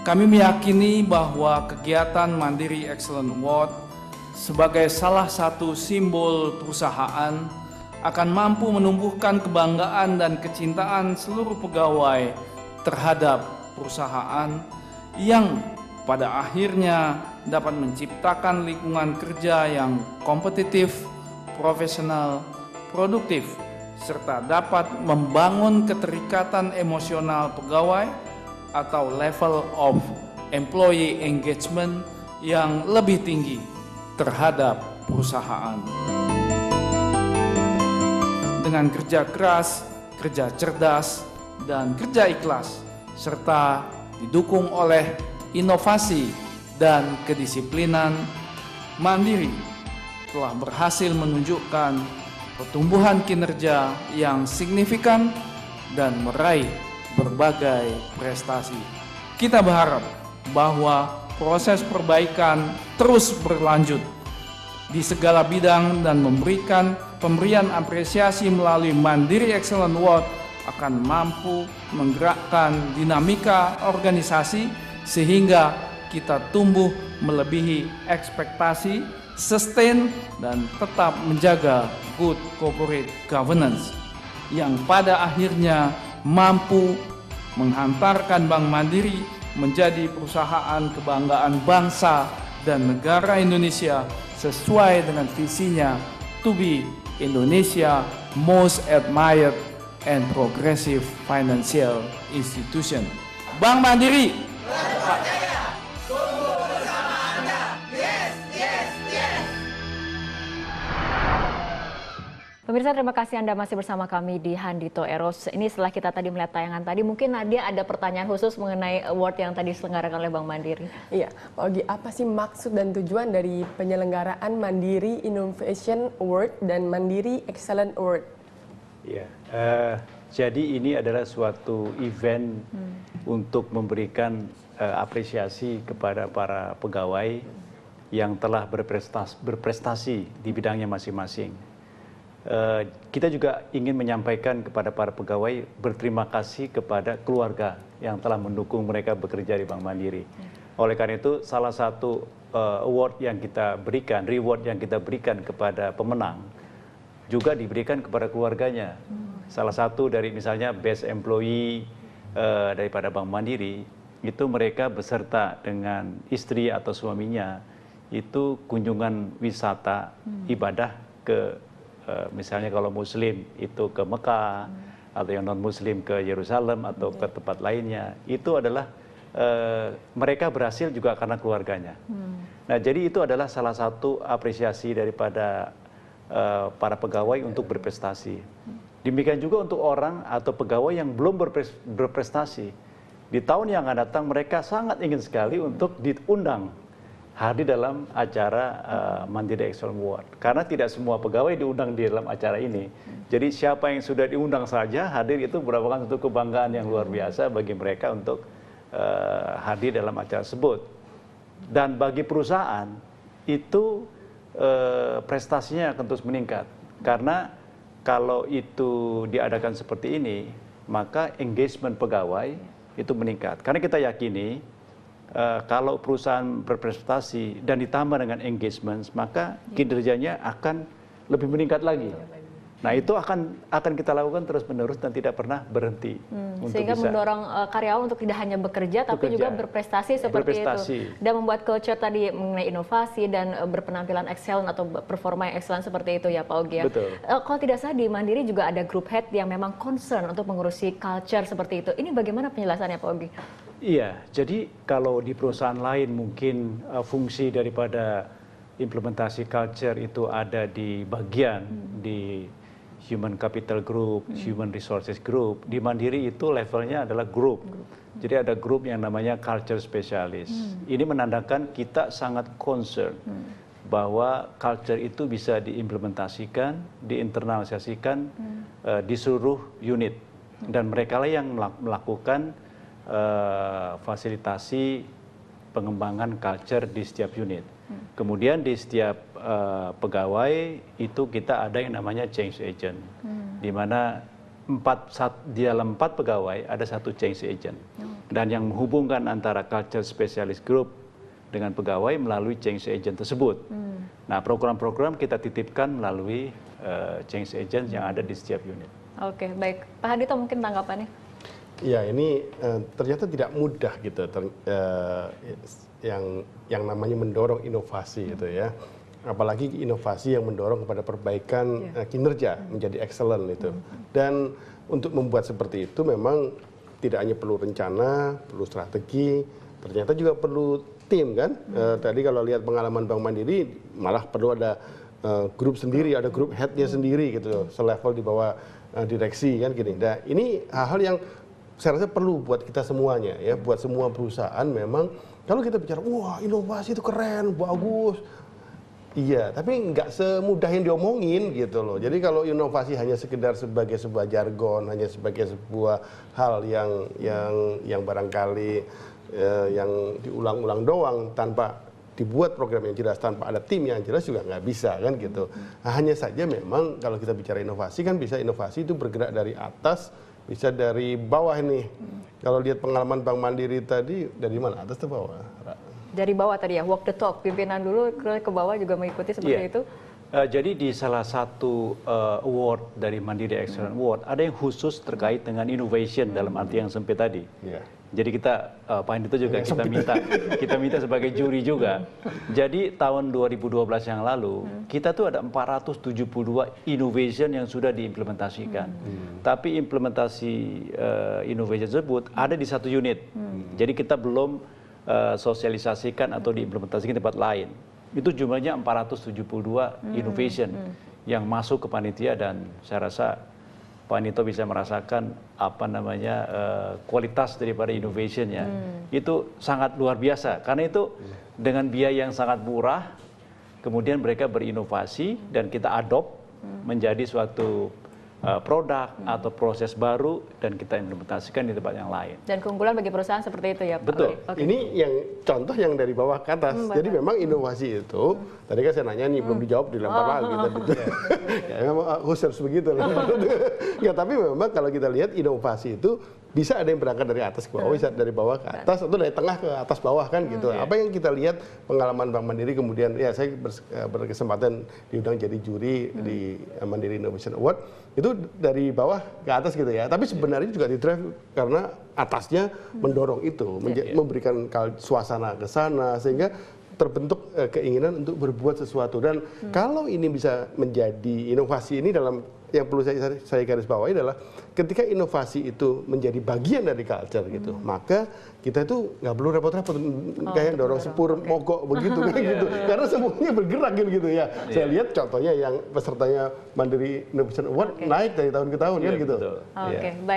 Kami meyakini bahwa kegiatan Mandiri Excellent Award sebagai salah satu simbol perusahaan akan mampu menumbuhkan kebanggaan dan kecintaan seluruh pegawai terhadap perusahaan yang pada akhirnya dapat menciptakan lingkungan kerja yang kompetitif, profesional, produktif, serta dapat membangun keterikatan emosional pegawai atau level of employee engagement yang lebih tinggi terhadap perusahaan. Dengan kerja keras, kerja cerdas, dan kerja ikhlas, serta didukung oleh inovasi dan kedisiplinan, Mandiri telah berhasil menunjukkan pertumbuhan kinerja yang signifikan dan meraih berbagai prestasi. Kita berharap bahwa proses perbaikan terus berlanjut di segala bidang dan pemberian apresiasi melalui Mandiri Excellent Award akan mampu menggerakkan dinamika organisasi sehingga kita tumbuh melebihi ekspektasi, sustain, dan tetap menjaga good corporate governance yang pada akhirnya mampu menghantarkan Bank Mandiri menjadi perusahaan kebanggaan bangsa dan negara Indonesia sesuai dengan visinya to be Indonesia most admired and progressive financial institution. Bank Mandiri Percaya, tumbuh bersama Anda. Yes, yes, yes. Pemirsa, terima kasih Anda masih bersama kami di Handito Eros. Ini setelah kita tadi melihat tayangan tadi, mungkin Nadia ada pertanyaan khusus mengenai award yang tadi diselenggarakan oleh Bank Mandiri. Iya, Pak Ogi, apa sih maksud dan tujuan dari penyelenggaraan Mandiri Innovation Award dan Mandiri Excellent Award? Ya, jadi ini adalah suatu event untuk memberikan apresiasi kepada para pegawai yang telah berprestasi di bidangnya masing-masing. Kita juga ingin menyampaikan kepada para pegawai berterima kasih kepada keluarga yang telah mendukung mereka bekerja di Bank Mandiri. Oleh karena itu, salah satu award yang kita berikan, reward yang kita berikan kepada pemenang juga diberikan kepada keluarganya. Salah satu dari misalnya best employee daripada Bank Mandiri, itu mereka beserta dengan istri atau suaminya itu kunjungan wisata ibadah ke misalnya kalau Muslim itu ke Mekah, atau yang non-Muslim ke Yerusalem atau ke tempat lainnya. Itu adalah mereka berhasil juga karena keluarganya. Nah, jadi itu adalah salah satu apresiasi daripada para pegawai untuk berprestasi. Demikian juga untuk orang atau pegawai yang belum berprestasi. Di tahun yang akan datang mereka sangat ingin sekali untuk diundang hadir dalam acara Mandiri Excellent Award. Karena tidak semua pegawai diundang di dalam acara ini. Jadi siapa yang sudah diundang saja hadir itu merupakan satu kebanggaan yang luar biasa bagi mereka untuk hadir dalam acara tersebut. Dan bagi perusahaan itu prestasinya akan terus meningkat. Karena kalau itu diadakan seperti ini, maka engagement pegawai itu meningkat. Karena kita yakini kalau perusahaan berprestasi dan ditambah dengan engagement, maka kinerjanya akan lebih meningkat lagi. Nah, itu akan kita lakukan terus-menerus dan tidak pernah berhenti. Sehingga mendorong karyawan untuk tidak hanya bekerja, tapi juga berprestasi seperti itu. Dan membuat culture tadi mengenai inovasi dan berpenampilan excellent atau performa yang excellent seperti itu ya Pak Ogi. Betul. Kalau tidak salah di Mandiri juga ada group head yang memang concern untuk mengurusi culture seperti itu. Ini bagaimana penjelasannya Pak Ogi? Iya, jadi kalau di perusahaan lain mungkin fungsi daripada implementasi culture itu ada di bagian di Human Capital Group, Human Resources Group. Di Mandiri itu levelnya adalah group. Jadi ada grup yang namanya Culture Specialist. Ini menandakan kita sangat concern bahwa culture itu bisa diimplementasikan, diinternalisasikan di seluruh unit. Dan mereka lah yang melakukan fasilitasi pengembangan culture di setiap unit. Kemudian di setiap pegawai itu kita ada yang namanya change agent, di mana di dalam 4 pegawai ada 1 change agent. dan yang menghubungkan antara Culture Specialist Group dengan pegawai melalui change agent tersebut. Nah, program-program kita titipkan melalui change agent yang ada di setiap unit. Oke, baik. Pak Hadito mungkin tanggapannya? Ya, ini ternyata tidak mudah gitu, yang namanya mendorong inovasi itu ya. Apalagi inovasi yang mendorong kepada perbaikan kinerja menjadi excellent itu. Dan untuk membuat seperti itu memang tidak hanya perlu rencana, perlu strategi, ternyata juga perlu tim kan. Tadi kalau lihat pengalaman Bank Mandiri malah perlu ada grup sendiri, ada grup headnya sendiri gitu, selevel di bawah direksi kan gini. Nah, ini hal-hal yang saya rasa perlu buat kita semuanya ya, buat semua perusahaan. Memang kalau kita bicara wah inovasi itu keren, bagus. Iya, tapi nggak semudah yang diomongin gitu loh. Jadi kalau inovasi hanya sekedar sebagai sebuah jargon, hanya sebagai sebuah hal yang barangkali yang diulang-ulang doang tanpa dibuat program yang jelas, tanpa ada tim yang jelas juga nggak bisa kan gitu. Nah, hanya saja memang kalau kita bicara inovasi kan bisa inovasi itu bergerak dari atas, bisa dari bawah nih. Kalau lihat pengalaman Bank Mandiri tadi dari mana? Atas atau bawah? Dari bawah tadi ya, walk the talk, pimpinan dulu ke bawah juga mengikuti seperti itu. Jadi di salah satu award dari Mandiri Excellence Award ada yang khusus terkait dengan innovation dalam arti yang sempit tadi. Jadi kita Pak Hadito juga kita minta sebagai juri juga. Jadi tahun 2012 yang lalu kita tuh ada 472 innovation yang sudah diimplementasikan. Tapi implementasi innovation tersebut ada di satu unit. Jadi kita belum sosialisasikan atau diimplementasikan di tempat lain. Itu jumlahnya 472 innovation yang masuk ke panitia, dan saya rasa Pak Hadito bisa merasakan apa namanya kualitas daripada innovationnya. Itu sangat luar biasa karena itu dengan biaya yang sangat murah, kemudian mereka berinovasi dan kita adopt menjadi suatu produk atau proses baru dan kita implementasikan di tempat yang lain. Dan keunggulan bagi perusahaan seperti itu ya Pak? Betul. Okay. Ini yang contoh yang dari bawah ke atas. Jadi memang inovasi itu, tadi kan saya nanya nih belum dijawab, dilempar lagi gitu. Ya memang khusus begitu loh. Ya, tapi memang kalau kita lihat inovasi itu bisa ada yang berangkat dari atas ke bawah, bisa dari bawah ke atas, atau dari tengah ke atas bawah kan gitu. Apa yang kita lihat pengalaman Bank Mandiri, kemudian ya saya berkesempatan diundang jadi juri di Mandiri Innovation Award, itu dari bawah ke atas gitu ya. Tapi sebenarnya juga di-drive karena atasnya mendorong itu, memberikan suasana ke sana sehingga terbentuk keinginan untuk berbuat sesuatu. Dan kalau ini bisa menjadi inovasi ini, dalam yang perlu saya garis bawahi adalah ketika inovasi itu menjadi bagian dari culture gitu, maka kita itu nggak perlu repot-repot kayak dorong sepur mogok begitu kayak gitu, karena semuanya bergerak gitu ya. Saya lihat contohnya yang pesertanya Mandiri Innovation Award naik dari tahun ke tahun kan gitu. Oke, baik.